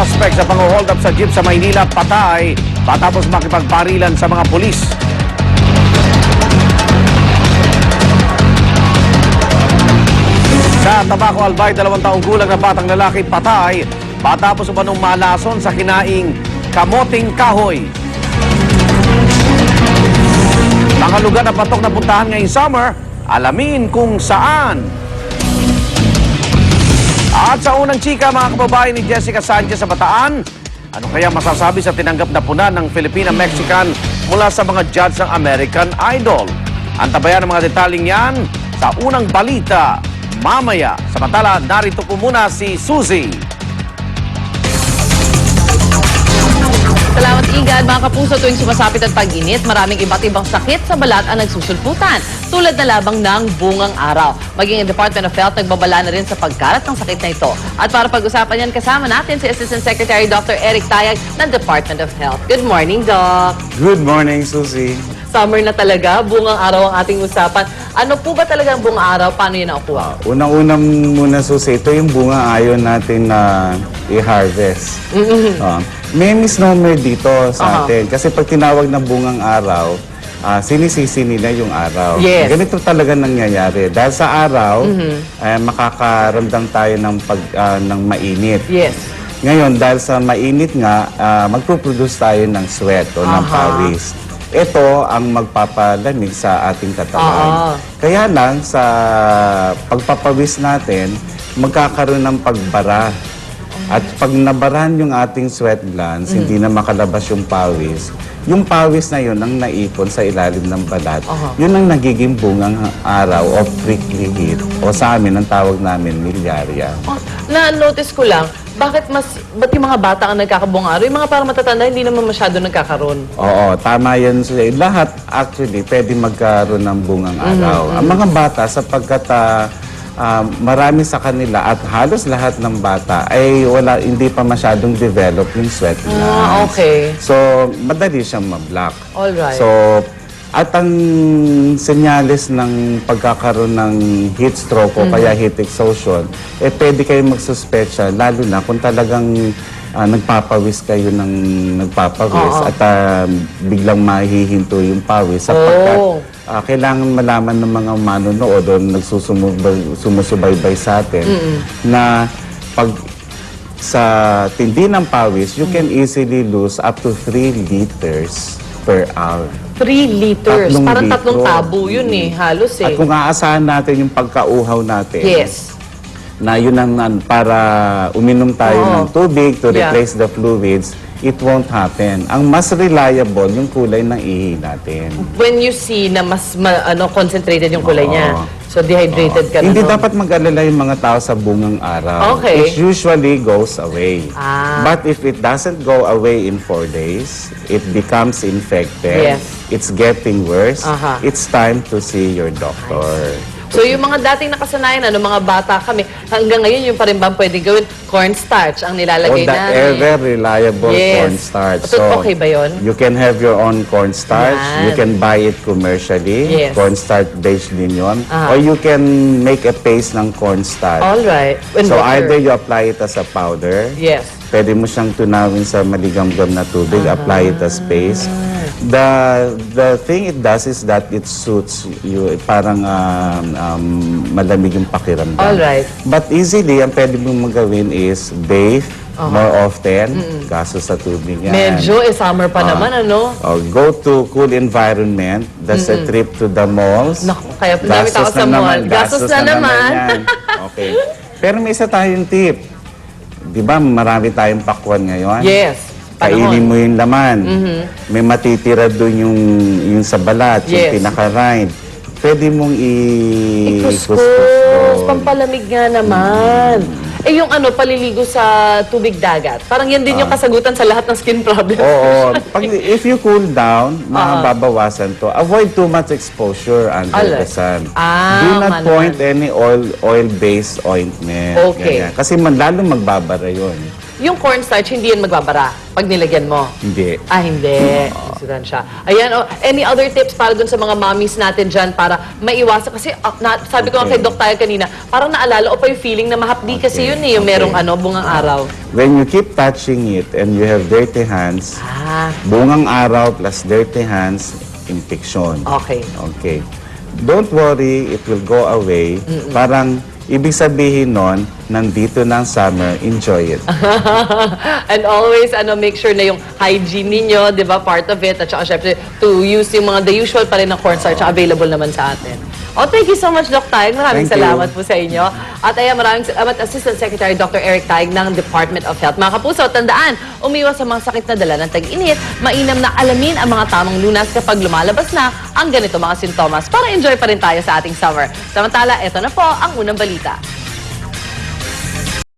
suspect sa pang-hold up sa jeep sa Maynila patay matapos makipagparilan sa mga pulis. Sa Tabaco, Albay, 2 taong gulang na batang lalaki patay matapos umanong malason sa kinaing kamoting kahoy. Mga lugar na patok na puntahan ngayong summer, alamin kung saan. At sa unang chika, mga kababayan ni Jessica Sanchez sa Bataan, ano kaya masasabi sa tinanggap na puna ng Filipina-Mexican mula sa mga judge ng American Idol? Antabayan ang mga detaling yan sa unang balita mamaya. Samantala, narito po muna si Suzy. Salamat, Igad. Mga kapuso, tuwing sumasapit at pag-init, maraming iba't ibang sakit sa balat ang nagsusulputan, tulad na labang ng bungang araw. Maging ang Department of Health nagbabala na rin sa pagkalat ng sakit na ito. At para pag-usapan yan, kasama natin si Assistant Secretary Dr. Eric Tayag ng Department of Health. Good morning, Doc. Good morning, Suzy. Summer na talaga, bungang araw ang ating usapan. Ano po ba talaga ang bungang araw? Paano yun nakukuha? Unang-unang muna, Suzy, ito yung bunga ayaw natin na i-harvest. May misnomer dito sa atin. Kasi pag tinawag na bungang araw, sinisisi nila yung araw. Yes. Ganito talaga nangyayari. Dahil sa araw, makakaramdam tayo ng mainit. Yes. Ngayon, dahil sa mainit nga, magpuproduce tayo ng sweat o ng pawis. Ito ang magpapalamig sa ating katawan. Kaya lang, sa pagpapawis natin, magkakaroon ng pagbara. At pag nabaran yung ating sweat glands, hindi na makalabas yung pawis na yun ang naipon sa ilalim ng balat. Yun ang nagiging bungang araw o prickly heat. O sa amin, ang tawag namin, miliarya. Na-notice ko lang, ba't yung mga bata ang nagkakabungang araw? Yung mga parang matatanda, hindi naman masyado nagkakaroon. Oo, tama yan. Lahat, actually, pwede magkaroon ng bungang araw. Ang mga bata, sapagkat marami sa kanila at halos lahat ng bata ay hindi pa masyadong develop yung sweat glands. Okay. So, madali siyang ma-block. Alright. So, at ang senyales ng pagkakaroon ng heat stroke o kaya heat exhaustion, pwede kayong magsuspecha, lalo na kung talagang nagpapawis kayo ng nagpapawis at biglang mahihinto yung pawis sapagkat kailangan malaman ng mga manonood o sumusubaybay sa atin na pag sa tindi ng pawis, you can easily lose up to 3 liters per hour. 3 liters. Parang litro. 3 tabo yun halos At kung aasahan natin yung pagkauhaw natin, Yes. na yun ang para uminom tayo ng tubig to replace the fluids, it won't happen. Ang mas reliable yung kulay ng ihi natin. When you see na mas concentrated yung kulay niya, so dehydrated ka na. Hindi dapat mag-alala yung mga tao sa bungang araw. Okay. It usually goes away. But if it doesn't go away in 4 days, it becomes infected. Yes. It's getting worse. It's time to see your doctor. So yung mga dating nakasanayan, mga bata kami, hanggang ngayon yung pa rin ba pwede gawin? Cornstarch ang nilalagay Or the namin. ever reliable cornstarch. So, okay ba yun? You can have your own cornstarch. Yan. You can buy it commercially. Yes. Cornstarch based din yun. Or you can make a paste ng cornstarch. Alright. So either you apply it as a powder. Yes. Pwede mo siyang tunawin sa maligamgam na tubig. Apply it as paste. The thing it does is that it suits you. Parang malamig yung pakiramdam. Alright. But easily, ang pwede mong magawin is bathe more often. Kaso sa tubig yan. Medyo, summer pa naman, Go to cool environment. That's a trip to the malls. Naku, kaya dami tao sa mall. Gastos na naman. Yan. Okay. Pero may isa tayong tip. Di ba marami tayong pakwan ngayon? Yes. Kainin mo yung laman. May matitira doon yung sa balat, yung pinaka-rind. Pwede mong Ikuskus. Pampalamig nga naman. Yung paliligo sa tubig dagat. Parang yan din yung kasagutan sa lahat ng skin problems. Oo. If you cool down, mababawasan to. Avoid too much exposure under the sun. Do not point any oil-based ointment. Okay. Ganyan. Kasi lalo magbabara yun. yung cornstarch, hindi yan magbabara pag nilagyan mo. Hindi. Ah, hindi. Siya. Ayan, any other tips para dun sa mga mommies natin dyan para maiwasan? Kasi sabi ko nga kay Doc tayo kanina, parang naalala o pa yung feeling na mahapdi kasi yun eh, yung merong bungang araw. When you keep touching it and you have dirty hands, bungang araw plus dirty hands, infection. Okay. Okay. Don't worry, it will go away. Parang, ibig sabihin nun, nandito na ang summer, enjoy it. And always, make sure na yung hygiene ninyo, di ba, part of it. At saka, syempre, to use yung the usual pa rin na cornstarch available naman sa atin. Thank you so much, Doc Taig. Maraming Thank you. salamat po sa inyo. At maraming salamat, Assistant Secretary Dr. Eric Taig ng Department of Health. Mga kapuso, tandaan, umiwas sa mga sakit na dala ng tag-init, mainam na alamin ang mga tamang lunas kapag lumalabas na ang ganito mga sintomas para enjoy pa rin tayo sa ating summer. Samantala, ito na po ang unang balita.